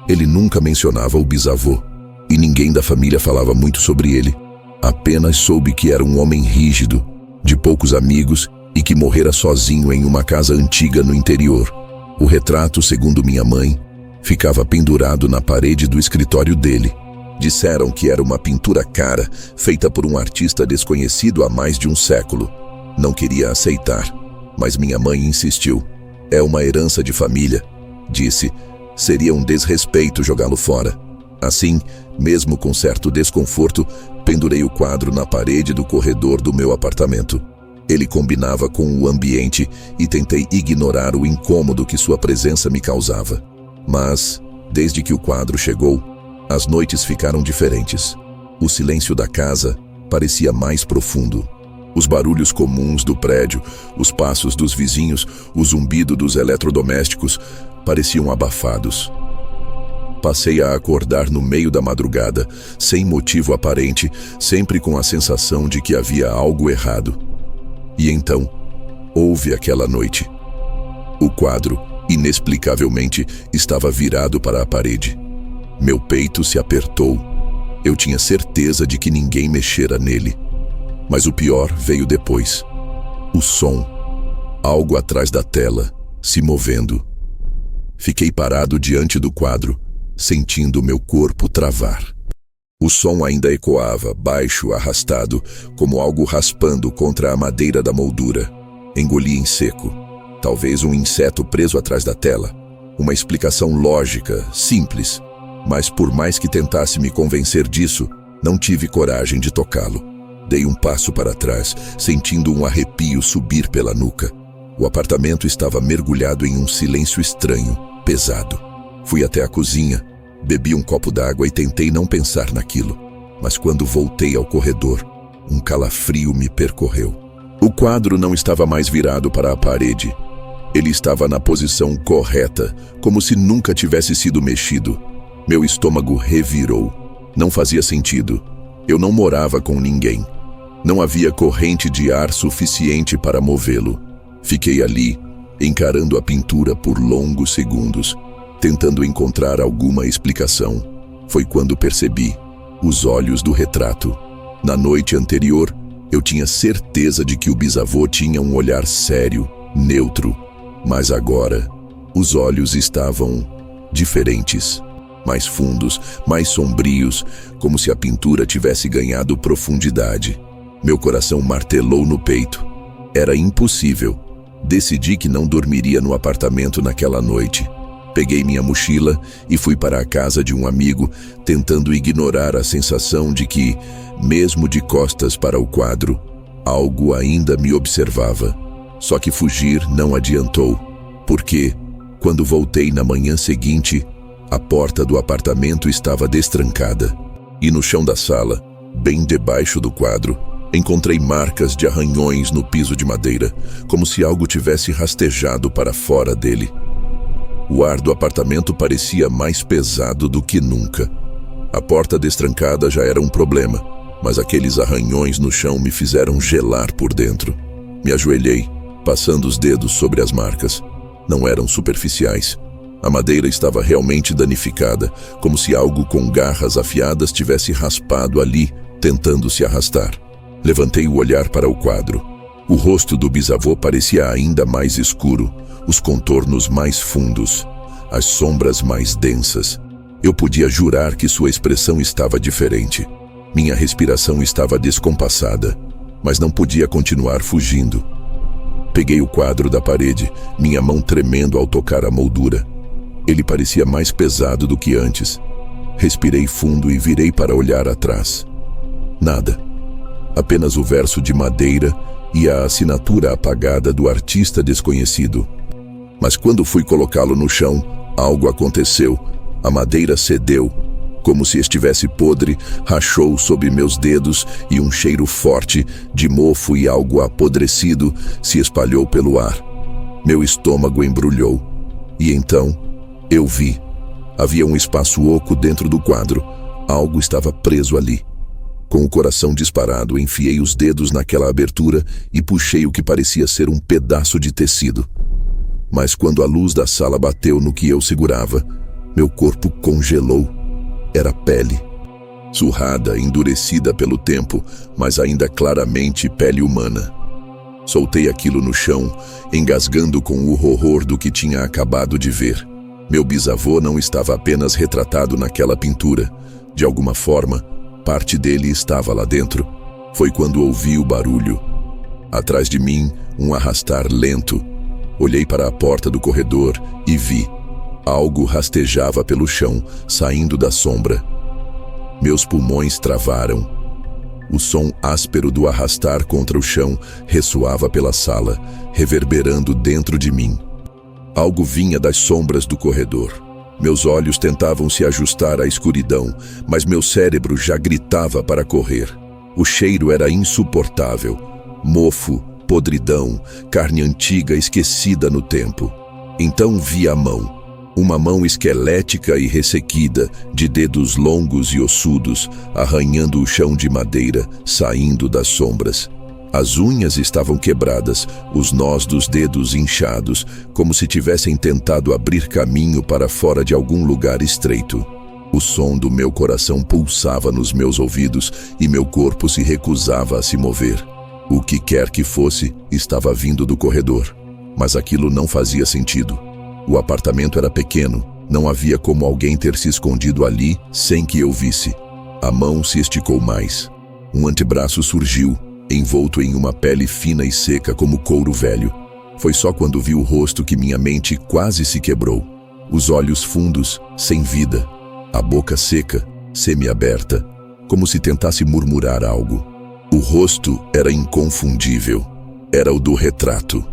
Ele nunca mencionava o bisavô, e ninguém da família falava muito sobre ele. Apenas soube que era um homem rígido, de poucos amigos, e que morrera sozinho em uma casa antiga no interior. O retrato, segundo minha mãe, ficava pendurado na parede do escritório dele. Disseram que era uma pintura cara, feita por um artista desconhecido há mais de um século. Não queria aceitar, mas minha mãe insistiu. É uma herança de família, disse. Seria um desrespeito jogá-lo fora. Assim, mesmo com certo desconforto, pendurei o quadro na parede do corredor do meu apartamento. Ele combinava com o ambiente e tentei ignorar o incômodo que sua presença me causava. Mas, desde que o quadro chegou, as noites ficaram diferentes. O silêncio da casa parecia mais profundo. Os barulhos comuns do prédio, os passos dos vizinhos, o zumbido dos eletrodomésticos pareciam abafados. Passei a acordar no meio da madrugada, sem motivo aparente, sempre com a sensação de que havia algo errado. E então, houve aquela noite. O quadro, inexplicavelmente, estava virado para a parede. Meu peito se apertou. Eu tinha certeza de que ninguém mexera nele. Mas o pior veio depois. O som. Algo atrás da tela, se movendo. Fiquei parado diante do quadro, sentindo meu corpo travar. O som ainda ecoava, baixo, arrastado, como algo raspando contra a madeira da moldura. Engoli em seco. Talvez um inseto preso atrás da tela. Uma explicação lógica, simples. Mas por mais que tentasse me convencer disso, não tive coragem de tocá-lo. Dei um passo para trás, sentindo um arrepio subir pela nuca. O apartamento estava mergulhado em um silêncio estranho, pesado. Fui até a cozinha. Bebi um copo d'água e tentei não pensar naquilo. Mas quando voltei ao corredor, um calafrio me percorreu. O quadro não estava mais virado para a parede. Ele estava na posição correta, como se nunca tivesse sido mexido. Meu estômago revirou. Não fazia sentido. Eu não morava com ninguém. Não havia corrente de ar suficiente para movê-lo. Fiquei ali, encarando a pintura por longos segundos, tentando encontrar alguma explicação. Foi quando percebi os olhos do retrato. Na noite anterior, eu tinha certeza de que o bisavô tinha um olhar sério, neutro. Mas agora, os olhos estavam diferentes. Mais fundos, mais sombrios, como se a pintura tivesse ganhado profundidade. Meu coração martelou no peito. Era impossível. Decidi que não dormiria no apartamento naquela noite. Peguei minha mochila e fui para a casa de um amigo, tentando ignorar a sensação de que, mesmo de costas para o quadro, algo ainda me observava. Só que fugir não adiantou, porque, quando voltei na manhã seguinte, a porta do apartamento estava destrancada. E no chão da sala, bem debaixo do quadro, encontrei marcas de arranhões no piso de madeira, como se algo tivesse rastejado para fora dele. O ar do apartamento parecia mais pesado do que nunca. A porta destrancada já era um problema, mas aqueles arranhões no chão me fizeram gelar por dentro. Me ajoelhei, passando os dedos sobre as marcas. Não eram superficiais. A madeira estava realmente danificada, como se algo com garras afiadas tivesse raspado ali, tentando se arrastar. Levantei o olhar para o quadro. O rosto do bisavô parecia ainda mais escuro, os contornos mais fundos, as sombras mais densas. Eu podia jurar que sua expressão estava diferente. Minha respiração estava descompassada, mas não podia continuar fugindo. Peguei o quadro da parede, minha mão tremendo ao tocar a moldura. Ele parecia mais pesado do que antes. Respirei fundo e virei para olhar atrás. Nada. Apenas o verso de madeira e a assinatura apagada do artista desconhecido. Mas quando fui colocá-lo no chão, algo aconteceu. A madeira cedeu, como se estivesse podre, rachou sob meus dedos e um cheiro forte de mofo e algo apodrecido se espalhou pelo ar. Meu estômago embrulhou. E então, eu vi. Havia um espaço oco dentro do quadro. Algo estava preso ali. Com o coração disparado, enfiei os dedos naquela abertura e puxei o que parecia ser um pedaço de tecido. Mas quando a luz da sala bateu no que eu segurava, meu corpo congelou. Era pele. Surrada, endurecida pelo tempo, mas ainda claramente pele humana. Soltei aquilo no chão, engasgando com o horror do que tinha acabado de ver. Meu bisavô não estava apenas retratado naquela pintura. De alguma forma, parte dele estava lá dentro. Foi quando ouvi o barulho. Atrás de mim, um arrastar lento. Olhei para a porta do corredor e vi. Algo rastejava pelo chão, saindo da sombra. Meus pulmões travaram. O som áspero do arrastar contra o chão ressoava pela sala, reverberando dentro de mim. Algo vinha das sombras do corredor. Meus olhos tentavam se ajustar à escuridão, mas meu cérebro já gritava para correr. O cheiro era insuportável. Mofo, podridão, carne antiga esquecida no tempo. Então vi a mão. Uma mão esquelética e ressequida, de dedos longos e ossudos, arranhando o chão de madeira, saindo das sombras. As unhas estavam quebradas, os nós dos dedos inchados, como se tivessem tentado abrir caminho para fora de algum lugar estreito. O som do meu coração pulsava nos meus ouvidos e meu corpo se recusava a se mover. O que quer que fosse, estava vindo do corredor. Mas aquilo não fazia sentido. O apartamento era pequeno, não havia como alguém ter se escondido ali sem que eu visse. A mão se esticou mais. Um antebraço surgiu, envolto em uma pele fina e seca como couro velho. Foi só quando vi o rosto que minha mente quase se quebrou. Os olhos fundos, sem vida. A boca seca, semiaberta, como se tentasse murmurar algo. O rosto era inconfundível. Era o do retrato.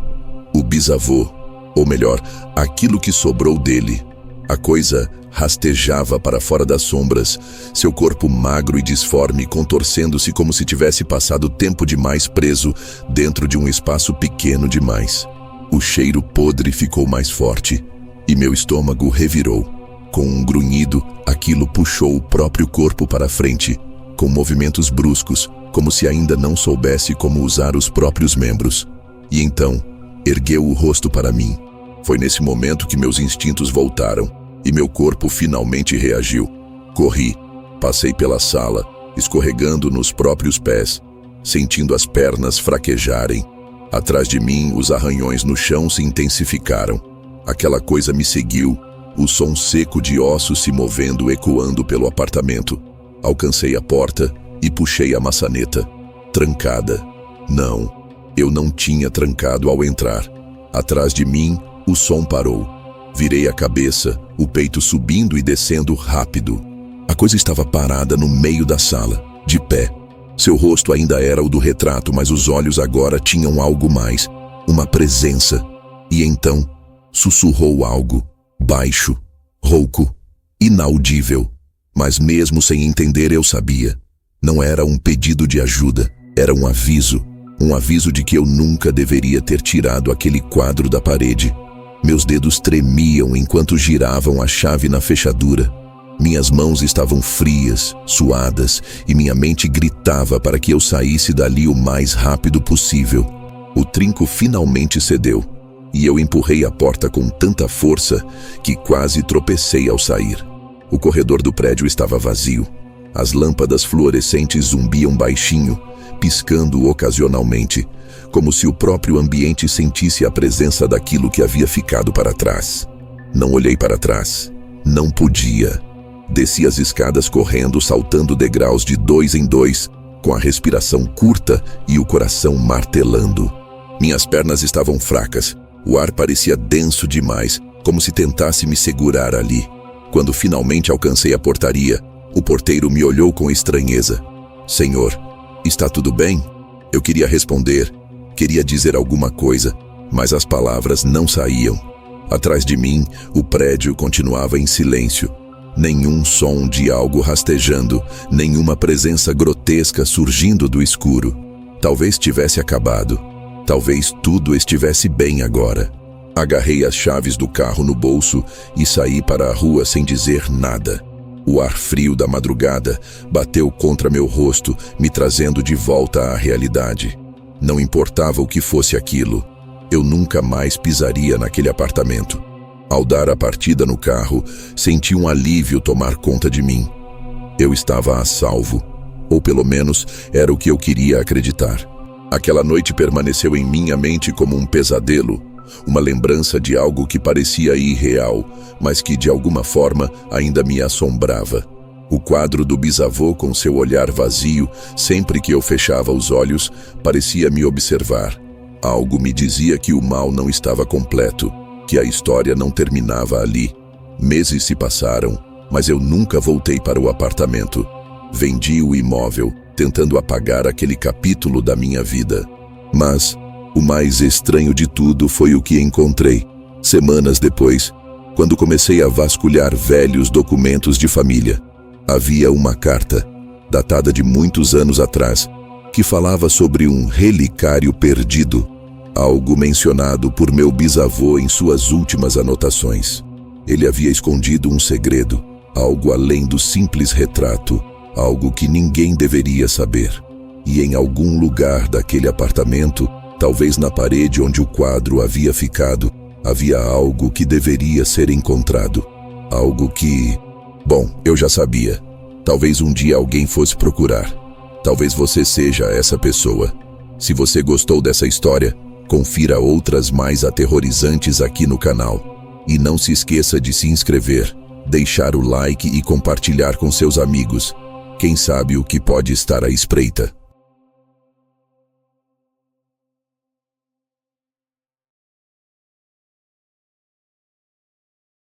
O bisavô, ou melhor, aquilo que sobrou dele. A coisa rastejava para fora das sombras, seu corpo magro e disforme contorcendo-se como se tivesse passado tempo demais preso dentro de um espaço pequeno demais. O cheiro podre ficou mais forte e meu estômago revirou. com um grunhido, aquilo puxou o próprio corpo para frente, com movimentos bruscos, como se ainda não soubesse como usar os próprios membros. E então, ergueu o rosto para mim. Foi nesse momento que meus instintos voltaram e meu corpo finalmente reagiu. Corri, passei pela sala, escorregando nos próprios pés, sentindo as pernas fraquejarem. Atrás de mim, os arranhões no chão se intensificaram. Aquela coisa me seguiu, o som seco de ossos se movendo ecoando pelo apartamento. Alcancei a porta e puxei a maçaneta. Trancada. Não, eu não tinha trancado ao entrar. Atrás de mim, o som parou. Virei a cabeça, o peito subindo e descendo rápido. A coisa estava parada no meio da sala, de pé. Seu rosto ainda era o do retrato, mas os olhos agora tinham algo mais, uma presença. E então, sussurrou algo, baixo, rouco, inaudível. Mas mesmo sem entender eu sabia. Não era um pedido de ajuda, era um aviso de que eu nunca deveria ter tirado aquele quadro da parede. Meus dedos tremiam enquanto giravam a chave na fechadura. Minhas mãos estavam frias, suadas, e minha mente gritava para que eu saísse dali o mais rápido possível. O trinco finalmente cedeu, e eu empurrei a porta com tanta força que quase tropecei ao sair. O corredor do prédio estava vazio. As lâmpadas fluorescentes zumbiam baixinho, piscando ocasionalmente, como se o próprio ambiente sentisse a presença daquilo que havia ficado para trás. Não olhei para trás. Não podia. Desci as escadas correndo, saltando degraus de 2 em 2, com a respiração curta e o coração martelando. Minhas pernas estavam fracas. O ar parecia denso demais, como se tentasse me segurar ali. Quando finalmente alcancei a portaria, o porteiro me olhou com estranheza. "Senhor, está tudo bem?" Eu queria responder, queria dizer alguma coisa, mas as palavras não saíam. Atrás de mim, o prédio continuava em silêncio. Nenhum som de algo rastejando, nenhuma presença grotesca surgindo do escuro. Talvez tivesse acabado. Talvez tudo estivesse bem agora. Agarrei as chaves do carro no bolso e saí para a rua sem dizer nada. O ar frio da madrugada bateu contra meu rosto, me trazendo de volta à realidade. Não importava o que fosse aquilo, eu nunca mais pisaria naquele apartamento. Ao dar a partida no carro, senti um alívio tomar conta de mim. Eu estava a salvo, ou pelo menos era o que eu queria acreditar. Aquela noite permaneceu em minha mente como um pesadelo, uma lembrança de algo que parecia irreal, mas que de alguma forma ainda me assombrava. O quadro do bisavô com seu olhar vazio, sempre que eu fechava os olhos, parecia me observar. Algo me dizia que o mal não estava completo, que a história não terminava ali. Meses se passaram, mas eu nunca voltei para o apartamento. Vendi o imóvel, tentando apagar aquele capítulo da minha vida. Mas o mais estranho de tudo foi o que encontrei. Semanas depois, quando comecei a vasculhar velhos documentos de família, havia uma carta, datada de muitos anos atrás, que falava sobre um relicário perdido, algo mencionado por meu bisavô em suas últimas anotações. Ele havia escondido um segredo, algo além do simples retrato, algo que ninguém deveria saber. E em algum lugar daquele apartamento, talvez na parede onde o quadro havia ficado, havia algo que deveria ser encontrado. Algo que... Bom, eu já sabia. Talvez um dia alguém fosse procurar. Talvez você seja essa pessoa. Se você gostou dessa história, confira outras mais aterrorizantes aqui no canal. E não se esqueça de se inscrever, deixar o like e compartilhar com seus amigos. Quem sabe o que pode estar à espreita.